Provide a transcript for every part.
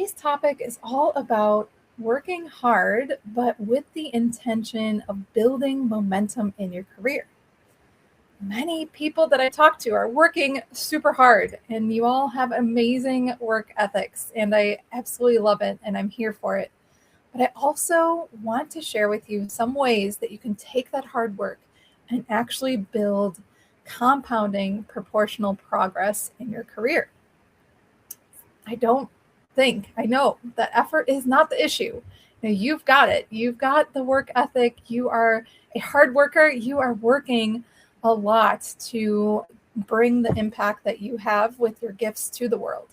today's topic is all about working hard, but with the intention of building momentum in your career. Many people that I talk to are working super hard, and you all have amazing work ethics, and I absolutely love it, and I'm here for it. But I also want to share with you some ways that you can take that hard work and actually build compounding proportional progress in your career. I don't I know that effort is not the issue. You've got it. You've got the work ethic. You are a hard worker. You are working a lot to bring the impact that you have with your gifts to the world.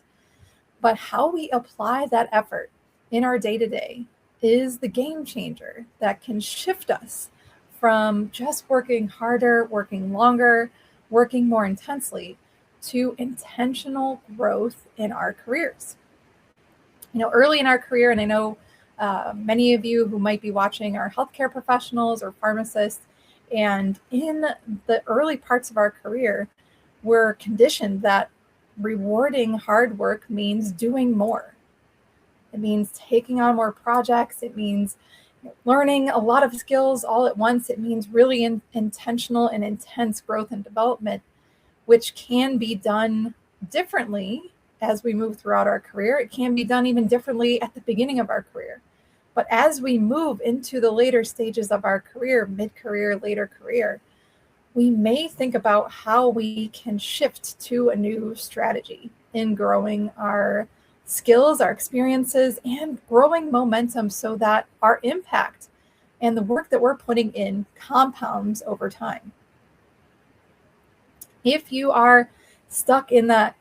But how we apply that effort in our day-to-day is the game changer that can shift us from just working harder, working longer, working more intensely, to intentional growth in our careers. Early in our career, and I know many of you who might be watching are healthcare professionals or pharmacists, and in the early parts of our career, we're conditioned that rewarding hard work means doing more. It means taking on more projects. It means learning a lot of skills all at once. It means really intentional and intense growth and development, which can be done differently as we move throughout our career. It can be done even differently at the beginning of our career. But as we move into the later stages of our career, mid-career, later career, we may think about how we can shift to a new strategy in growing our skills, our experiences, and growing momentum so that our impact and the work that we're putting in compounds over time. If you are stuck in that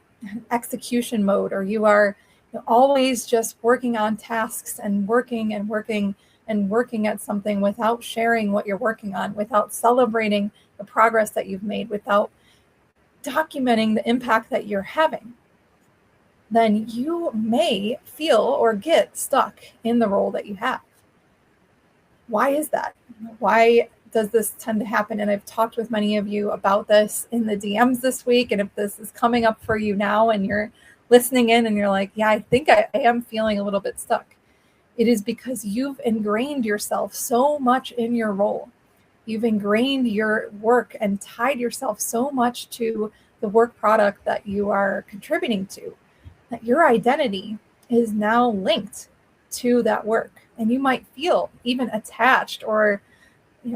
execution mode, or you are always just working on tasks and working at something without sharing what you're working on, without celebrating the progress that you've made, without documenting the impact that you're having, then you may feel or get stuck in the role that you have. Why is that? Why does this tend to happen? And I've talked with many of you about this in the DMs this week. And if this is coming up for you now and you're listening in and you're like, yeah, I think I am feeling a little bit stuck, it is because you've ingrained yourself so much in your role. You've ingrained your work and tied yourself so much to the work product that you are contributing to, that your identity is now linked to that work. And you might feel even attached, or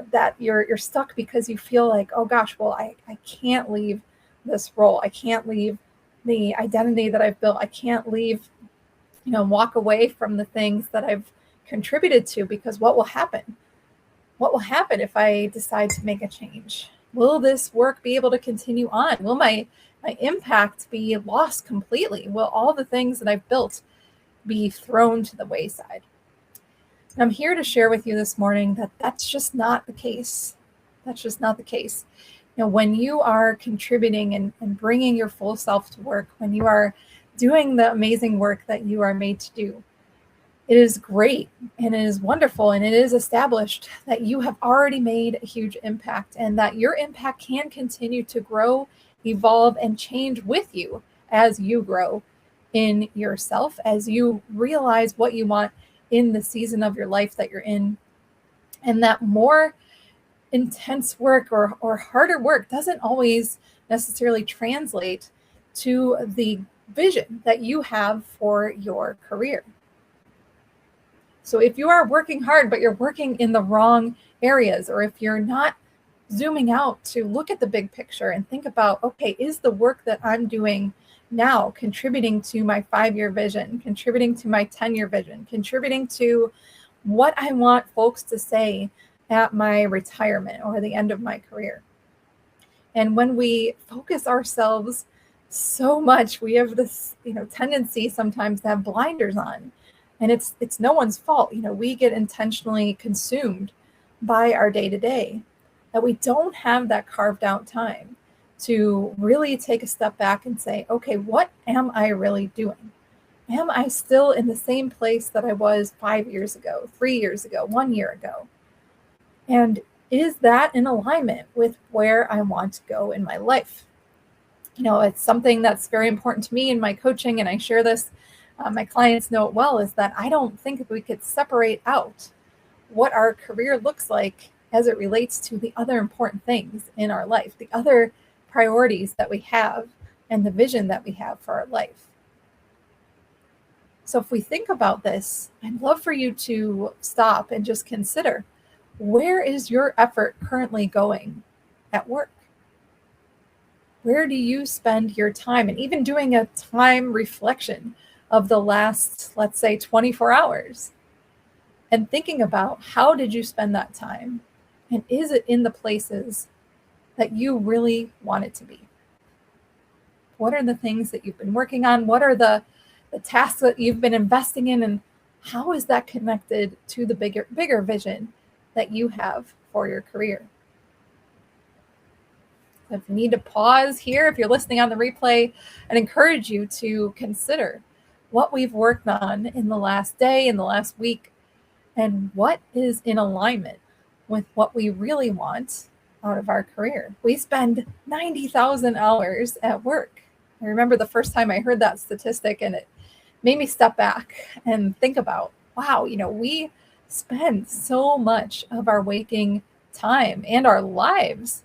that you're stuck because you feel like, oh gosh, well, I can't leave this role. I can't leave the identity that I've built. I can't leave, walk away from the things that I've contributed to, because what will happen? What will happen if I decide to make a change? Will this work be able to continue on? Will my impact be lost completely? Will all the things that I've built be thrown to the wayside? And I'm here to share with you this morning that that's just not the case. That's just not the case. When you are contributing and bringing your full self to work, when you are doing the amazing work that you are made to do, it is great and it is wonderful, and it is established that you have already made a huge impact, and that your impact can continue to grow, evolve, and change with you as you grow in yourself, as you realize what you want in the season of your life that you're in. And that more intense work or harder work doesn't always necessarily translate to the vision that you have for your career. So if you are working hard, but you're working in the wrong areas, or if you're not zooming out to look at the big picture and think about, okay, is the work that I'm doing now contributing to my 5-year vision, contributing to my 10-year vision, contributing to what I want folks to say at my retirement or the end of my career? And when we focus ourselves so much, we have this, tendency sometimes to have blinders on, and it's no one's fault. We get intentionally consumed by our day-to-day, that we don't have that carved out time to really take a step back and say, okay, what am I really doing? Am I still in the same place that I was 5 years ago, 3 years ago, 1 year ago? And is that in alignment with where I want to go in my life? It's something that's very important to me in my coaching, and I share this my clients know it well, is that I don't think we could separate out what our career looks like as it relates to the other important things in our life, the other priorities that we have, and the vision that we have for our life. So if we think about this, I'd love for you to stop and just consider, where is your effort currently going at work? Where do you spend your time? And even doing a time reflection of the last, let's say, 24 hours, and thinking about, how did you spend that time? And is it in the places that you really want it to be? What are the things that you've been working on? What are the tasks that you've been investing in? And how is that connected to the bigger vision that you have for your career? If you need to pause here, if you're listening on the replay, I'd encourage you to consider what we've worked on in the last day, in the last week, and what is in alignment with what we really want out of our career. We spend 90,000 hours at work. I remember the first time I heard that statistic, and it made me step back and think about, wow, we spend so much of our waking time and our lives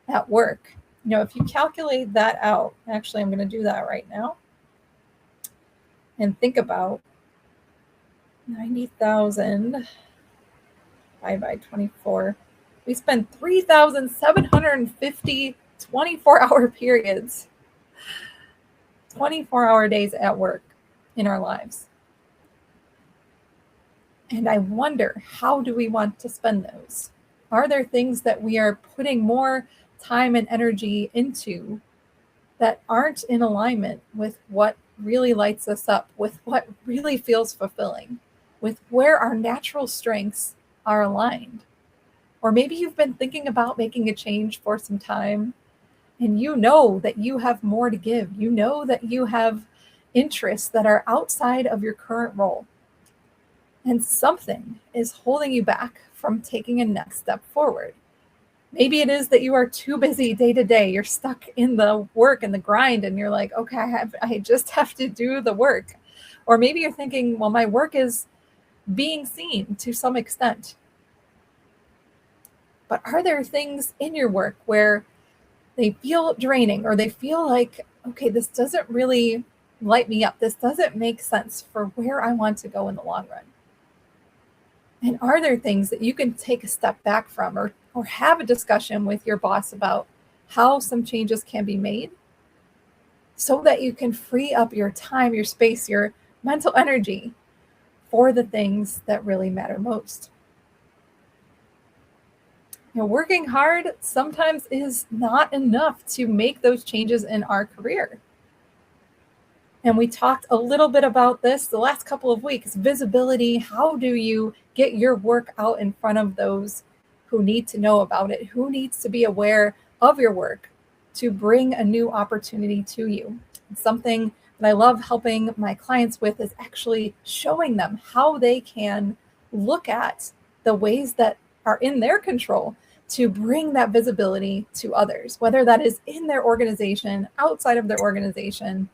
at work. If you calculate that out, actually, I'm going to do that right now, and think about 90,000 divided by 24. We spend 3,750 24-hour periods, 24-hour days at work in our lives. And I wonder, how do we want to spend those? Are there things that we are putting more time and energy into that aren't in alignment with what really lights us up, with what really feels fulfilling, with where our natural strengths are aligned? Or maybe you've been thinking about making a change for some time, and you know that you have more to give. You know that you have interests that are outside of your current role, and something is holding you back from taking a next step forward. Maybe it is that you are too busy day to day. You're stuck in the work and the grind, and you're like, okay, I just have to do the work. Or maybe you're thinking, well, my work is being seen to some extent. But are there things in your work where they feel draining, or they feel like, okay, this doesn't really light me up. This doesn't make sense for where I want to go in the long run? And are there things that you can take a step back from, or have a discussion with your boss about how some changes can be made so that you can free up your time, your space, your mental energy for the things that really matter most? Working hard sometimes is not enough to make those changes in our career. And we talked a little bit about this the last couple of weeks. Visibility. How do you get your work out in front of those who need to know about it, who needs to be aware of your work to bring a new opportunity to you? And something that I love helping my clients with is actually showing them how they can look at the ways that are in their control to bring that visibility to others, whether that is in their organization, outside of their organization.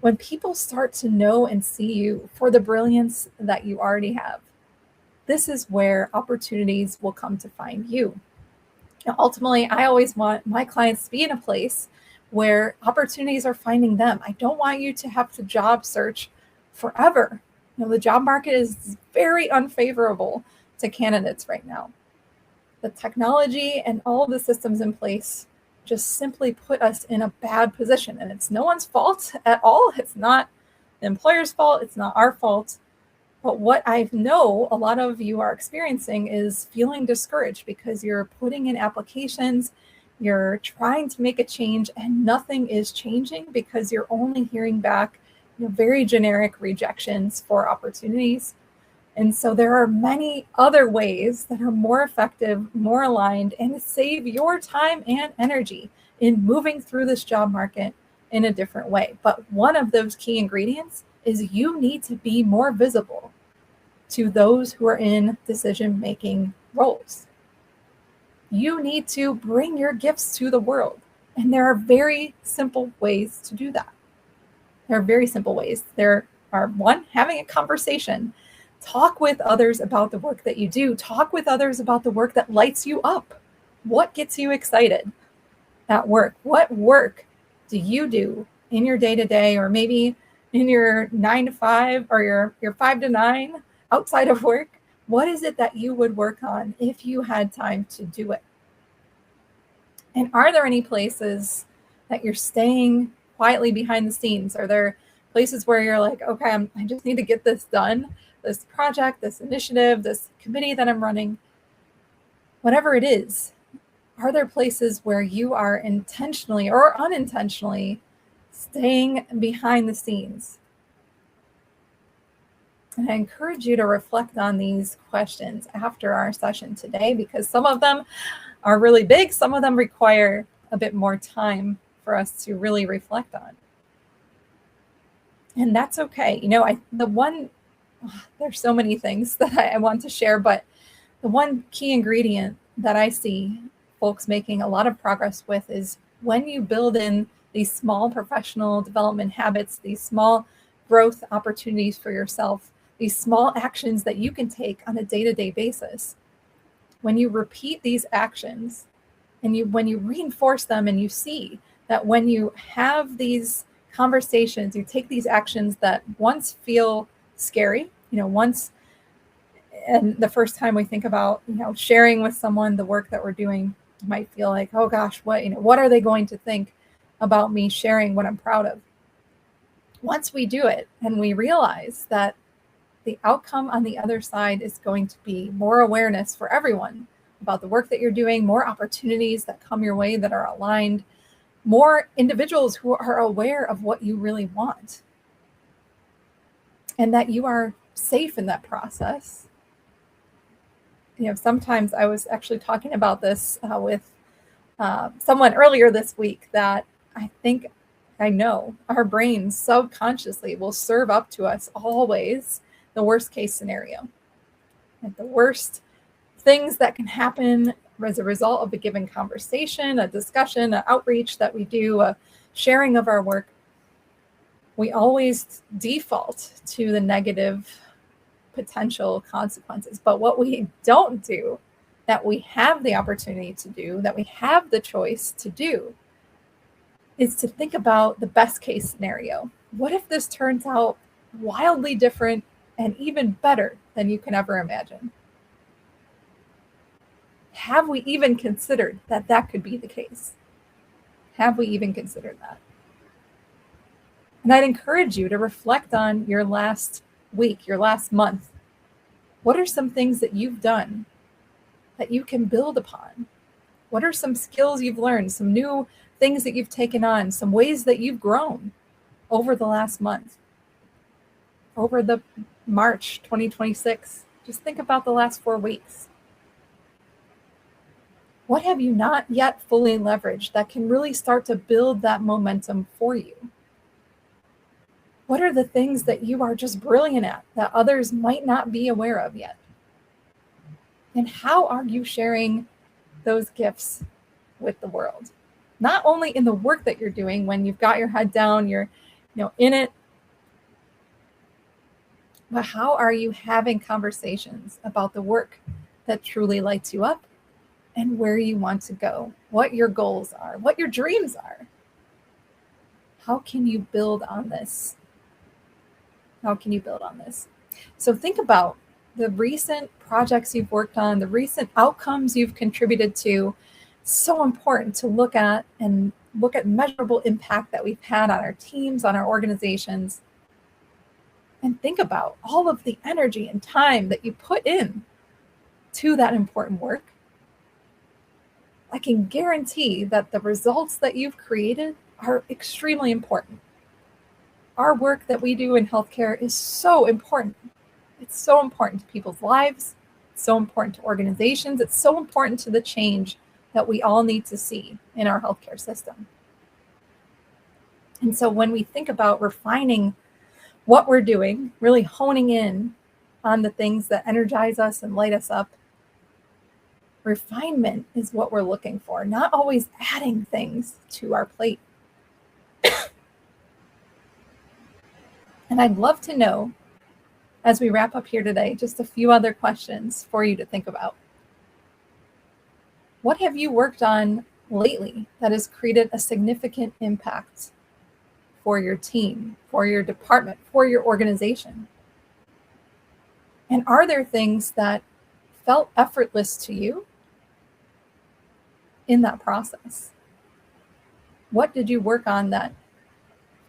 When people start to know and see you for the brilliance that you already have, this is where opportunities will come to find you. Now, ultimately, I always want my clients to be in a place where opportunities are finding them. I don't want you to have to job search forever. The job market is very unfavorable to candidates right now. The technology and all the systems in place just simply put us in a bad position. And it's no one's fault at all. It's not the employer's fault. It's not our fault. But what I know a lot of you are experiencing is feeling discouraged because you're putting in applications, you're trying to make a change, and nothing is changing because you're only hearing back very generic rejections for opportunities. And so there are many other ways that are more effective, more aligned, and save your time and energy in moving through this job market in a different way. But one of those key ingredients is you need to be more visible to those who are in decision-making roles. You need to bring your gifts to the world. And there are very simple ways to do that. There are very simple ways. There are, one, having a conversation. Talk with others about the work that you do. Talk with others about the work that lights you up. What gets you excited at work? What work do you do in your day-to-day, or maybe in your 9 to 5 or your 5 to 9 outside of work? What is it that you would work on if you had time to do it? And are there any places that you're staying quietly behind the scenes? Are there places where you're like, okay, I just need to get this done, this project, this initiative, this committee that I'm running, whatever it is? Are there places where you are intentionally or unintentionally staying behind the scenes? And I encourage you to reflect on these questions after our session today, because some of them are really big. Some of them require a bit more time for us to really reflect on. And that's okay. There's so many things that I want to share, but the one key ingredient that I see folks making a lot of progress with is when you build in these small professional development habits, these small growth opportunities for yourself, these small actions that you can take on a day-to-day basis. When you repeat these actions and when you reinforce them, and you see that when you have these conversations, you take these actions that once feel scary, and the first time we think about, sharing with someone the work that we're doing, you might feel like, oh gosh, what are they going to think about me sharing what I'm proud of? Once we do it and we realize that the outcome on the other side is going to be more awareness for everyone about the work that you're doing, more opportunities that come your way that are aligned, more individuals who are aware of what you really want, and that you are safe in that process. Sometimes I was actually talking about this with someone earlier this week, that I know our brains subconsciously will serve up to us always the worst case scenario. And the worst things that can happen as a result of a given conversation, a discussion, an outreach that we do, a sharing of our work, we always default to the negative potential consequences. But what we don't do, that we have the opportunity to do, that we have the choice to do, is to think about the best case scenario. What if this turns out wildly different and even better than you can ever imagine? Have we even considered that that could be the case? Have we even considered that? And I'd encourage you to reflect on your last week, your last month. What are some things that you've done that you can build upon? What are some skills you've learned, some new things that you've taken on, some ways that you've grown over the last month, over the March 2026? Just think about the last 4 weeks. What have you not yet fully leveraged that can really start to build that momentum for you? What are the things that you are just brilliant at that others might not be aware of yet? And how are you sharing those gifts with the world? Not only in the work that you're doing when you've got your head down, you're in it, but how are you having conversations about the work that truly lights you up and where you want to go, what your goals are, what your dreams are? How can you build on this? How can you build on this? So think about the recent projects you've worked on, the recent outcomes you've contributed to. It's so important to look at measurable impact that we've had on our teams, on our organizations. And think about all of the energy and time that you put in to that important work. I can guarantee that the results that you've created are extremely important. Our work that we do in healthcare is so important. It's so important to people's lives. It's so important to organizations. It's so important to the change that we all need to see in our healthcare system. And so when we think about refining what we're doing, really honing in on the things that energize us and light us up, refinement is what we're looking for, not always adding things to our plate. And I'd love to know, as we wrap up here today, just a few other questions for you to think about. What have you worked on lately that has created a significant impact for your team, for your department, for your organization? And are there things that felt effortless to you in that process? What did you work on that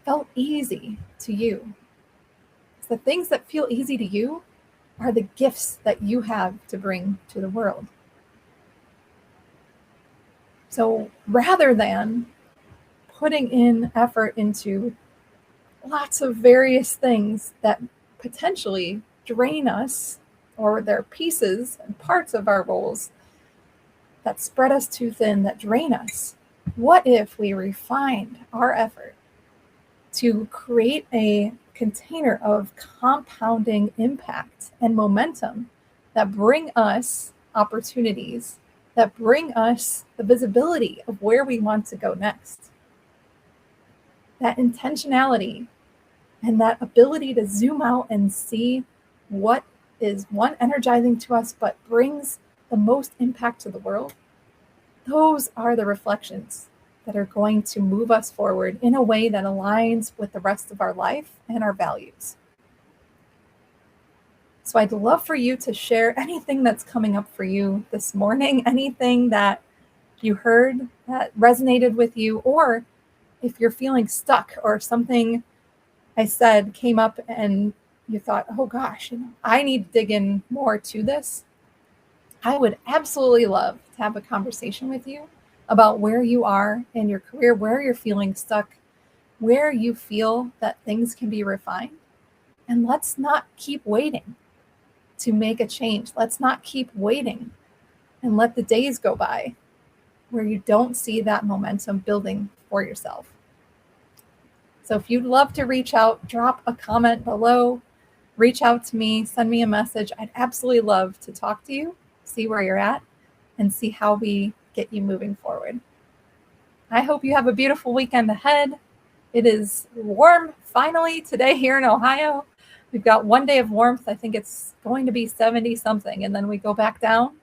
felt easy to you? The things that feel easy to you are the gifts that you have to bring to the world. So rather than putting in effort into lots of various things that potentially drain us, or they're pieces and parts of our roles that spread us too thin, that drain us, what if we refined our effort to create a container of compounding impact and momentum that bring us opportunities, that bring us the visibility of where we want to go next? That intentionality and that ability to zoom out and see what is, one, energizing to us, but brings the most impact to the world. Those are the reflections that are going to move us forward in a way that aligns with the rest of our life and our values. So I'd love for you to share anything that's coming up for you this morning, anything that you heard that resonated with you, or if you're feeling stuck or something I said came up and you thought, oh gosh, I need to dig in more to this. I would absolutely love to have a conversation with you about where you are in your career, where you're feeling stuck, where you feel that things can be refined. And let's not keep waiting to make a change. Let's not keep waiting and let the days go by where you don't see that momentum building for yourself. So if you'd love to reach out, drop a comment below, reach out to me, send me a message. I'd absolutely love to talk to you, see where you're at, and see how we get you moving forward. I hope you have a beautiful weekend ahead. It is warm finally today here in Ohio. We've got one day of warmth. I think it's going to be 70 something, and then we go back down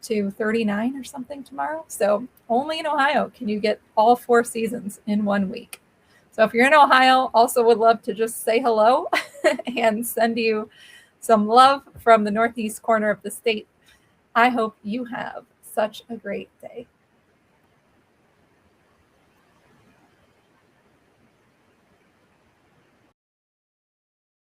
to 39 or something tomorrow. So only in Ohio can you get all 4 seasons in 1 week. So if you're in Ohio, also would love to just say hello and send you some love from the northeast corner of the state. I hope you have such a great day.